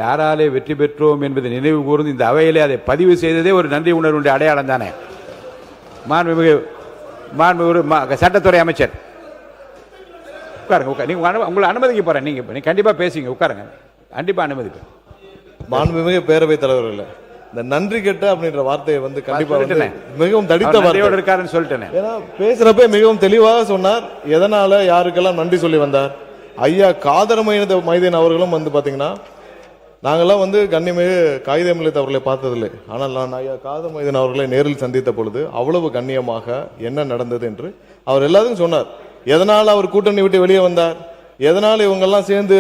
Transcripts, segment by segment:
யாராலே வெற்றி பெற்றோம் என்பதை நினைவு கூர்ந்து இந்த அவையிலே அதை பதிவு செய்ததே ஒரு நன்றி உணர்வுடைய அடையாளம் தானே. மாண்புமிகு சட்டத்துறை அமைச்சர் உட்காருங்க. நீங்க உங்களை அனுமதிக்க போறேன். நீங்க கண்டிப்பா பேசுங்க. உட்காருங்க. கண்டிப்பா அனுமதிப்பேன். மாண்புமிகு பேரவைத் தலைவர்கள், இந்த நன்றி கெட்ட அப்படின்ற வார்த்தையை கண்டிப்பா மிகவும் தடித்த வார்த்தையோட இருக்காருன்னு சொல்லிட்டேன். ஏன்னா பேசுறப்ப மிகவும் தெளிவாக சொன்னார். எதனால யாருக்கெல்லாம் நன்றி சொல்லி வந்தார். ஐயா காதர் மைதீன் அவர்களும் பாத்தீங்கன்னா, நாங்கெல்லாம் கண்ணியமிகு காகிதமில்லத் அவர்களை பார்த்ததில்லை. ஆனால் நான் ஐயா காதர் மைதீன் அவர்களை நேரில் சந்தித்த பொழுது அவ்வளவு கண்ணியமாக என்ன நடந்தது என்று அவர் எல்லாத்துக்கும் சொன்னார். எதனால் அவர் கூட்டணி விட்டு வெளியே வந்தார், எதனால் இவங்கெல்லாம் சேர்ந்து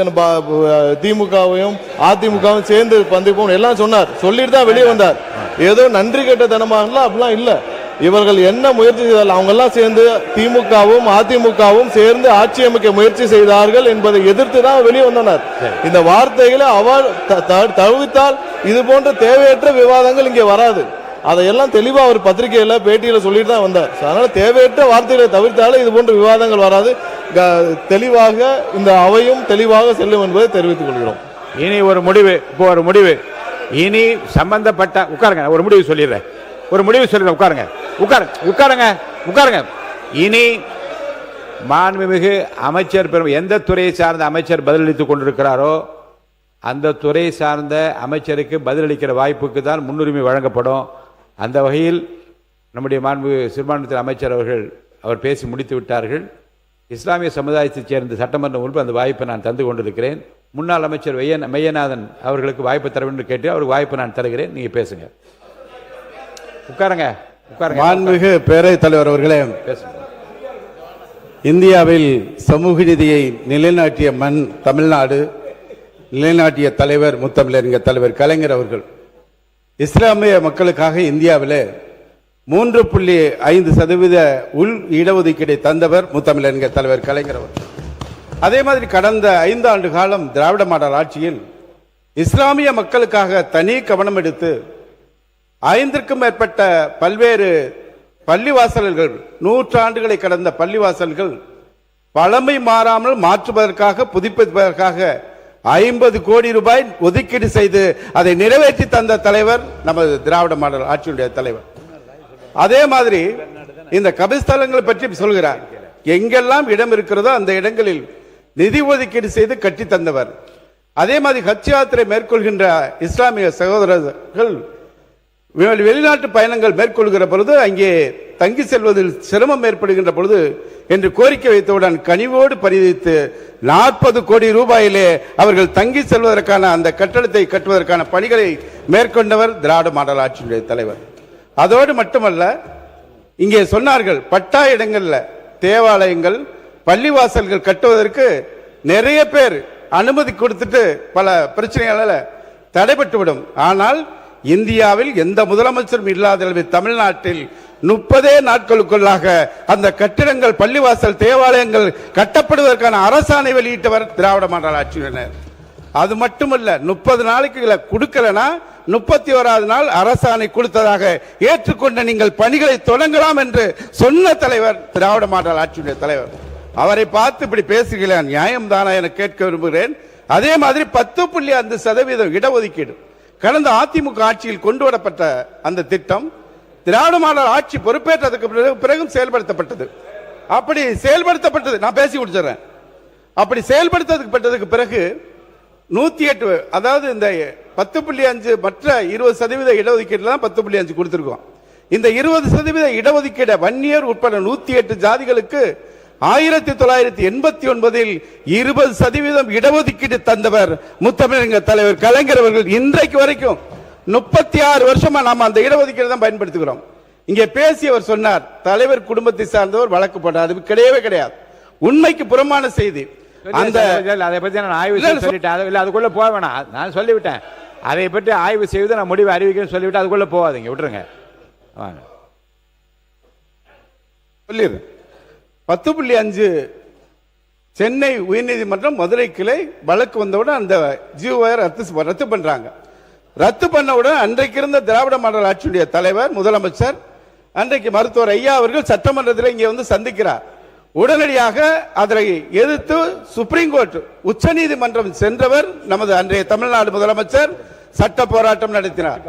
திமுகவையும் அதிமுகவும் சேர்ந்து பந்திப்போம் எல்லாம் சொன்னார். சொல்லிட்டு தான் வெளியே வந்தார். ஏதோ நன்றி கெட்ட தனமாக அப்படிலாம் இல்லை. இவர்கள் என்ன முயற்சி செய்தால் அவங்க எல்லாம் சேர்ந்து திமுகவும் அதிமுகவும் சேர்ந்து ஆட்சி அமைக்க முயற்சி செய்தார்கள் என்பதை எதிர்த்து தான் வெளியே வந்தனர். இந்த வார்த்தைகளை அவர் தவிர்த்தால் இது போன்ற தேவையற்ற விவாதங்கள் இங்கே வராது. அதையெல்லாம் தெளிவா அவர் பத்திரிகையில பேட்டியில சொல்லிட்டு தான் வந்தார். அதனால தேவையற்ற வார்த்தைகளை தவிர்த்தாலும் இது போன்ற விவாதங்கள் வராது. தெளிவாக இந்த அவையும் தெளிவாக செல்லும் என்பதை தெரிவித்துக் கொள்கிறோம். இனி ஒரு முடிவு இனி சம்பந்தப்பட்ட உட்காருங்க. ஒரு முடிவு சொல்லிடுறேன். உட்காருங்க. இனி மாண்புமிகு அமைச்சர் எந்த துறையை சார்ந்த அமைச்சர் பதிலளித்துக் கொண்டிருக்கிறாரோ அந்த துறை சார்ந்த அமைச்சருக்கு பதிலளிக்கிற வாய்ப்புக்கு தான் முன்னுரிமை வழங்கப்படும். அந்த வகையில் நம்முடைய மாண்புமிகு சிறுபான்மைத்துறை அமைச்சர் அவர் பேசி முடித்து விட்டார்கள். இஸ்லாமிய சமுதாயத்தைச் சேர்ந்த சட்டமன்ற உறுப்பினர் அந்த வாய்ப்பை நான் தந்து கொண்டிருக்கிறேன். முன்னாள் அமைச்சர் மெய்யநாதன் அவர்களுக்கு வாய்ப்பு தர வேண்டும் கேட்டு அவருக்கு வாய்ப்பு நான் தருகிறேன். நீங்க பேசுங்க. உட்காருங்க. மாண்புமிகு பேரவைத் தலைவர் அவர்களே, இந்தியாவில் சமூக நீதியை நிலைநாட்டிய மண் தமிழ்நாடு, நிலைநாட்டிய தலைவர் முத்தமிழறிஞர் தலைவர் கலைஞர் அவர்கள். இஸ்லாமிய மக்களுக்காக இந்தியாவில் 3.5% உள் இடஒதுக்கீடை தந்தவர் முத்தமிழறிஞர் தலைவர் கலைஞர் அவர்கள். அதே மாதிரி கடந்த 5 ஆண்டு காலம் திராவிட மாடல் ஆட்சியில் இஸ்லாமிய மக்களுக்காக தனி கவனம் எடுத்து 5க்கும் மேற்பட்ட பல்வேறு பள்ளிவாசல்கள், 100 ஆண்டுகளை கடந்த பள்ளிவாசல்கள் பழமை மாறாமல் மாற்றுவதற்காக புதுப்பிப்பதற்காக 50 கோடி ரூபாய் ஒதுக்கீடு செய்து அதை நிறைவேற்றி தந்த தலைவர் நமது திராவிட மாடல் ஆட்சியுடைய தலைவர். அதே மாதிரி இந்த கபிஸ்தலங்களை பற்றி சொல்கிறார். எங்கெல்லாம் இடம் இருக்கிறதோ அந்த இடங்களில் நிதி ஒதுக்கீடு செய்து கட்டி தந்தவர். அதே மாதிரி ஹஜ் யாத்திரை மேற்கொள்கின்ற இஸ்லாமிய சகோதரர்கள் வெளிநாட்டு பயணங்கள் மேற்கொள்கிற பொழுது அங்கே தங்கி செல்வதில் சிரமம் ஏற்படுகின்ற பொழுது என்று கோரிக்கை வைத்தவுடன் கனிவோடு பரிந்துரைத்து 40 கோடி ரூபாயிலே அவர்கள் தங்கி செல்வதற்கான அந்த கட்டடத்தை கட்டுவதற்கான பணிகளை மேற்கொண்டவர் திராவிட மாடல் ஆட்சியுடைய தலைவர். அதோடு மட்டுமல்ல, இங்கே சொன்னார்கள் பட்டா இடங்கள்ல தேவாலயங்கள் பள்ளிவாசல்கள் கட்டுவதற்கு நிறைய பேர் அனுமதி கொடுத்துட்டு பல பிரச்சனைகளால தடைபட்டுவிடும். ஆனால் இந்தியாவில் எந்த முதலமைச்சரும் இல்லாத தமிழ்நாட்டில் 30 நாட்களுக்குள்ளாக அந்த கட்டிடங்கள் பள்ளிவாசல் தேவாலயங்கள் கட்டப்படுவதற்கான அரசாணை வெளியிட்டவர் திராவிட மாடல் ஆட்சியினர். அது மட்டுமல்ல, 30 நாளைக்கு கொடுக்கலனா 31வது நாள் அரசாணை கொடுத்ததாக ஏற்றுக்கொண்ட நீங்கள் பணிகளை தொடங்கலாம் என்று சொன்ன தலைவர் திராவிட மாடல் ஆட்சியுடைய தலைவர். அவரை பார்த்து இப்படி பேசுகிறேன், நியாயம் தானா என கேட்க விரும்புகிறேன். அதே மாதிரி 10.5% இடஒதுக்கீடு கடந்த அதிமுக ஆட்சியில் கொண்டு வரப்பட்ட அந்த திட்டம் திராவிட மாடல் ஆட்சி பொறுப்பேற்றதுக்கு பிறகும் செயல்படுத்தப்பட்டது. அப்படி செயல்படுத்தப்பட்டது, நான் பேசி முடிச்சிடறேன். அப்படி செயல்படுத்தப்பட்டதுக்கு பிறகு 108, அதாவது இந்த 10.5 மற்ற 20% இடஒதுக்கீடு தான் 10.5 கொடுத்திருக்கோம். இந்த 20% இடஒதுக்கீடு வன்னியர் உட்பட 108 ஜாதிகளுக்கு 1989 20% இடஒதுக்கீடு தந்தவர் முத்தமிழறிஞர் தலைவர் கலைஞர் அவர்கள். இன்றைக்கு வரைக்கும் 36 வருஷமா நாம அந்த இடஒதுக்கீடு தான் பயன்படுத்துகிறோம். இங்கே பேசியவர் சொன்னார், தலைவர் குடும்பத்தை சார்ந்தவர் வழக்கு போட்டார். அது கிடையவே கிடையாது, உண்மைக்கு புறமான செய்தி. அந்த அதை பற்றி நான் ஆய்வு சொல்லிட்டேன். அதுக்குள்ள போக வேணாம், நான் சொல்லிவிட்டேன். அதை பற்றி ஆய்வு செய்து நான் முடிவை அறிவிக்கிறேன் சொல்லிவிட்டு அதுக்குள்ள போகாதீங்க, விட்டுருங்க. வாங்க சொல்லிடுறேன். 10.5 சென்னை உயர்நீதிமன்றம் மதுரை கிளை வழக்கு வந்தவுடன் அந்த ஜிஓவை ரத்து பண்றாங்க. ரத்து பண்ணவுடன் அன்றைக்கு இருந்த திராவிட மாடல் ஆட்சியுடைய தலைவர் முதலமைச்சர் அன்றைக்கு மருத்துவர் ஐயா அவர்கள் சட்டமன்றத்தில் இங்கே சந்திக்கிறார். உடனடியாக அதனை எதிர்த்து சுப்ரீம் கோர்ட் உச்சநீதிமன்றம் சென்றவர் நமது அன்றைய தமிழ்நாடு முதலமைச்சர் சட்ட போராட்டம் நடத்தினார்.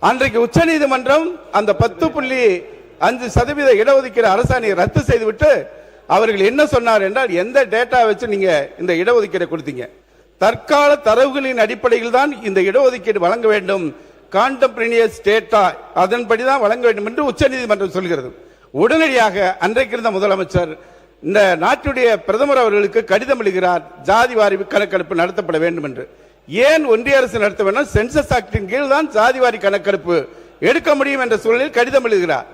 அன்றைக்கு உச்சநீதிமன்றம் அந்த 10.5% இடஒதுக்கீடு அரசாணையை ரத்து செய்துவிட்டு அவர்கள் என்ன சொன்னார் என்றால், எந்த டேட்டா வச்சு நீங்க இந்த இடஒதுக்கீடை கொடுத்தீங்க? தற்கால தரவுகளின் அடிப்படையில் தான் இந்த இடஒதுக்கீடு வழங்க வேண்டும், கான்டெம்பரேனியஸ் டேட்டா அதன்படிதான் வழங்க வேண்டும் என்று உச்சநீதிமன்றம் சொல்கிறது. உடனடியாக அன்றைக்கு இருந்த முதலமைச்சர் இந்த நாட்டுடைய பிரதமர் அவர்களுக்கு கடிதம் எழுதுகிறார், ஜாதி வாரி கணக்கெடுப்பு நடத்தப்பட வேண்டும் என்று. ஏன் ஒன்றிய அரசு நடத்த வேண்டும்? சென்சஸ் ஆக்டின் கீழ் தான் ஜாதி வாரி கணக்கெடுப்பு எடுக்க முடியும் என்ற சூழலில் கடிதம் எழுதுகிறார்.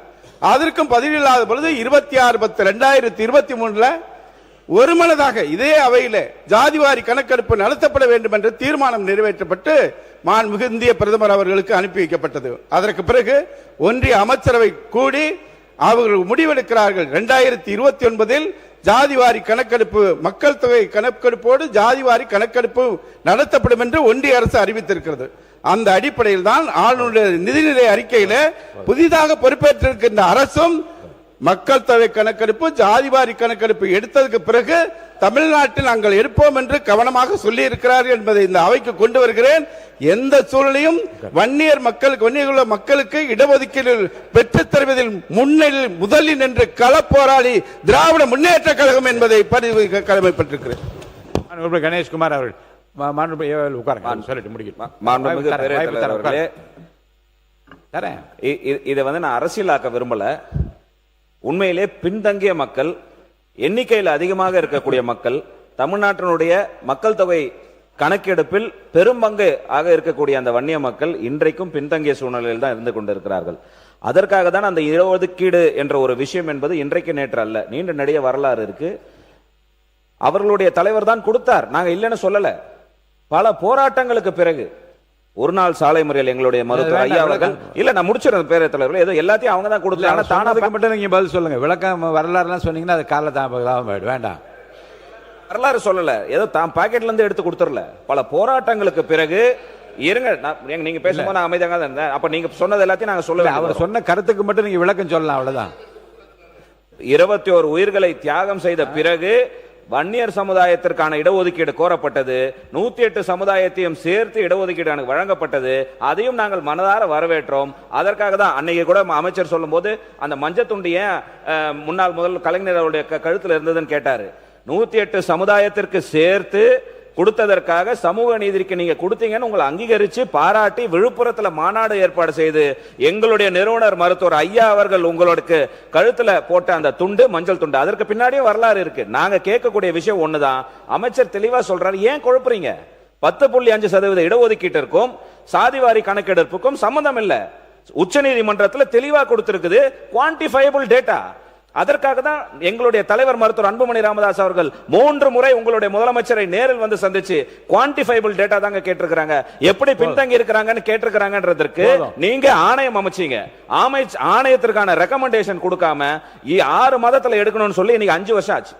அதற்கும் பதில் இல்லாத பொழுது 26/10/2023 ஒருமனதாக இதே அவையில் ஜாதிவாரி கணக்கெடுப்பு நடத்தப்பட வேண்டும் என்ற தீர்மானம் நிறைவேற்றப்பட்டு மாண்புமிகு இந்திய பிரதமர் அவர்களுக்கு அனுப்பி வைக்கப்பட்டது. அதற்கு பிறகு ஒன்றிய அமைச்சரவை கூடி அவர்கள் முடிவெடுக்கிறார்கள், 2029 ஜாதிவாரி கணக்கெடுப்பு, மக்கள் தொகை கணக்கெடுப்போடு ஜாதிவாரி கணக்கெடுப்பு நடத்தப்படும் என்று ஒன்றிய அரசு அறிவித்திருக்கிறது. அந்த அடிப்படையில் தான் ஆளுநர் நிதிநிலை அறிக்கையில புதிதாக பொறுப்பேற்றிருக்கின்ற அரசும் மக்கள் தொகை கணக்கெடுப்பு, ஜாதிவாரி கணக்கெடுப்பு எடுத்ததுக்கு பிறகு தமிழ்நாட்டில் நாங்கள் எடுப்போம் என்று கவனமாக சொல்லி இருக்கிறார்கள் என்பதை இந்த அவைக்கு கொண்டு வருகிறேன். எந்த சூழலையும் வன்னியர் மக்களுக்கு இடஒதுக்கீடு பெற்றுத் தருவதில் முதலில் நின்று களப்போராளி திராவிட முன்னேற்ற கழகம் என்பதை பதிவு கடமைப்பட்டிருக்கிறேன். கணேஷ்குமார் அவர்கள் இதை நான் அரசியலாக்க விரும்பல. உண்மையிலே பின்தங்கிய மக்கள், எண்ணிக்கையில் அதிகமாக இருக்கக்கூடிய மக்கள், தமிழ்நாட்டினுடைய மக்கள் தொகை கணக்கெடுப்பில் பெரும்பங்கு ஆக இருக்கக்கூடிய அந்த வன்னிய மக்கள் இன்றைக்கும் பின்தங்கிய சூழ்நிலையில் தான் இருந்து கொண்டிருக்கிறார்கள். அதற்காக தான் அந்த இடஒதுக்கீடு என்ற ஒரு விஷயம் என்பது இன்றைக்கு நேற்று அல்ல, நீண்ட நெடிய வரலாறு இருக்கு. அவர்களுடைய தலைவர் தான் கொடுத்தார், நாங்க இல்லைன்னு சொல்லல. பல போராட்டங்களுக்கு பிறகு ஒரு நாள் சாலை முறையில் எங்களுடைய மருத்துவர் ஐயா அவர்கள், இல்ல நான் முடிச்சிருந்த பேர தலைவர்கள், ஏதோ எல்லாத்தையும் அவங்க தான் கொடுத்தாங்க. தானதுக்கு மட்டும் நீங்க பதில் சொல்லுங்க. விளக்கம் வரலாறுலாம் சொன்னீங்கன்னா அது கால தாமதம் வேண்டாம். வரலாறு சொல்லல, ஏதோ தான் பாக்கெட்ல இருந்து எடுத்து கொடுத்துடல. பல போராட்டங்களுக்கு பிறகு இருங்க, நீங்க பேசும்போது நான் அமைதியாக தான் இருந்தேன். அப்ப நீங்க சொன்னது எல்லாத்தையும் நாங்க சொல்ல, அவர் சொன்ன கருத்துக்கு மட்டும் நீங்க விளக்கம் சொல்லலாம், அவ்வளவுதான். 21 உயிர்களை தியாகம் செய்த பிறகு வன்னியர் சமுதாயத்திற்கான இடஒதுக்கீடு கோரப்பட்டது. 108 சமுதாயத்தையும் சேர்த்து இடஒதுக்கீடு வழங்கப்பட்டது. அதையும் நாங்கள் மனதார வரவேற்றோம். அதற்காக தான் அன்னைக்கு கூட அமைச்சர் சொல்லும் போது அந்த மஞ்சத்துண்டு ஏன் முன்னாள் முதல் கலைஞர் அவருடைய கழுத்துல இருந்ததுன்னு கேட்டாரு. 108 சமுதாயத்திற்கு சேர்த்து கொடுத்ததற்காக சமூக நீதிக்கு நீங்க கொடுத்தீங்கன்னு உங்களை அங்கீகரிச்சு பாராட்டி விழுப்புரத்துல மாநாடு ஏற்பாடு செய்து எங்களுடைய நிறுவனர் மருத்துவர் ஐயா அவர்கள் உங்களுக்கு கழுத்துல போட்ட அந்த துண்டு, மஞ்சள் துண்டு, அதற்கு பின்னாடியும் வரலாறு இருக்கு. நாங்க கேட்கக்கூடிய விஷயம் ஒண்ணுதான், அமைச்சர் தெளிவா சொல்றாரு, ஏன் குழப்பறீங்க? 10.5% இடஒதுக்கீட்டிற்கும் சாதிவாரி கணக்கெடுப்புக்கும் சம்பந்தம் இல்ல. உச்சநீதிமன்றத்தில் தெளிவா கொடுத்திருக்குது, குவான்டிஃபையபிள் டேட்டா. அதற்காக தான் எங்களுடைய தலைவர் மருத்துவர் அன்புமணி ராமதாஸ் அவர்கள் 3 முறை உங்களுடைய முதலமைச்சரை நேரில் வந்து சந்திச்சு குவான்டிஃபைபிள் டேட்டா தாங்க கேட்டிருக்கிறாங்க. எப்படி பின்தங்கி இருக்கிறாங்கன்னு கேட்டிருக்கிறாங்கன்றதற்கு நீங்க ஆணையம் அமைச்சீங்க. ஆணையத்திற்கான ரெக்கமெண்டேஷன் கொடுக்காம 6 மாதத்துல எடுக்கணும்னு சொல்லி இன்னைக்கு 5 வருஷம் ஆச்சு.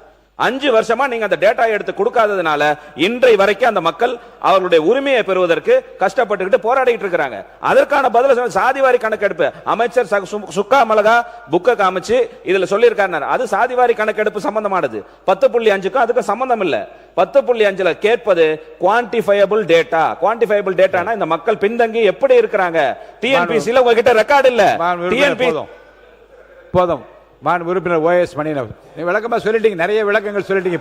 5 வருஷமா நீங்க அந்த டேட்டா எடுத்து கொடுக்காததுனால இன்றை வரைக்கும் அந்த மக்கள் அவர்களுடைய உரிமையை பெறுவதற்கு கஷ்டப்பட்டுக்கிட்டு போராடிட்டு இருக்காங்க. அதற்கான பதில் சாதிவாரி கணக்கெடுப்பு. அமைச்சர் சுக்கா மலகா புக்க காமிச்சு இதுல சொல்லி இருக்காரு, அது சாதிவாரி கணக்கெடுப்பு சம்பந்தமானது. 10.5க்கும் அதுக்கு சம்பந்தம் இல்ல. 10.5ல கேட்பது குவான்டிஃபையபிள் டேட்டா. குவான்டிஃபையபிள் டேட்டானா இந்த மக்கள் பின்தங்கி எப்படி இருக்கிறாங்க. டிஎன்பிசில உங்ககிட்ட ரெக்கார்டு இல்ல. டிஎன்பி போதும். உறுப்பினர் OS மணியன் விளக்கமா சொல்லிட்டீங்க, நிறைய விளக்கங்கள் சொல்லிட்டீங்க.